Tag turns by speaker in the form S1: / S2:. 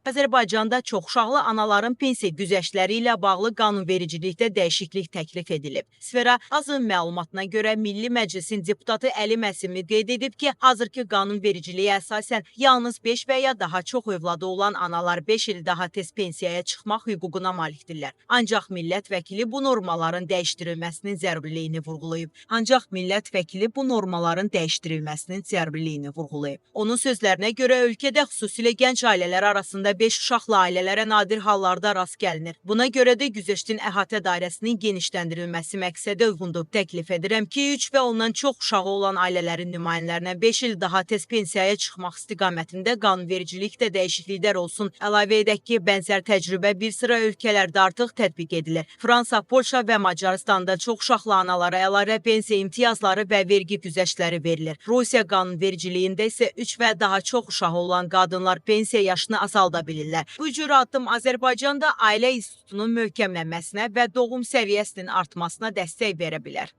S1: Azərbaycanda çoxuşaqlı anaların pensiya güzəştləri ilə bağlı qanunvericilikdə dəyişiklik təklif edilib. Sfera AZın məlumatına görə Milli Məclisin deputatı Əli Məsimi qeyd edib ki, hazırki qanunvericiliyə əsasən yalnız 5 və ya daha çox övladı olan analar 5 il daha tez pensiyaya çıxmaq hüququna malikdirlər. Ancaq millət vəkili bu normaların dəyişdirilməsinin zərurliyini vurğulayıb. Onun sözlərinə görə ölkədə xüsusilə gənc ailələr arasında 5 uşaqlı ailələrə nadir hallarda rast gəlinir. Buna görə də güzəştin əhatə dairəsinin genişləndirilməsi məqsədə uyğundur. Təklif edirəm ki, 3 və ondan çox uşağı olan ailələrin nümayəndələrinə 5 il daha tez pensiyaya çıxmaq istiqamətində qanunvericilikdə dəyişikliklər olsun. Əlavə edək ki, bənzər təcrübə bir sıra ölkələrdə artıq tətbiq edilir. Fransa, Polşa və Macaristanda çox uşaqlı analara əlavə pensiya imtiyazları və vergi güzəştləri verilir. Rusiya qanunvericiliyində isə 3 və daha çox uşağı olan qadınlar pensiya yaşını azalda bilirlər. Bu cür addım Azərbaycanda ailə institutunun möhkəmlənməsinə və doğum səviyyəsinin artmasına dəstək verə bilər.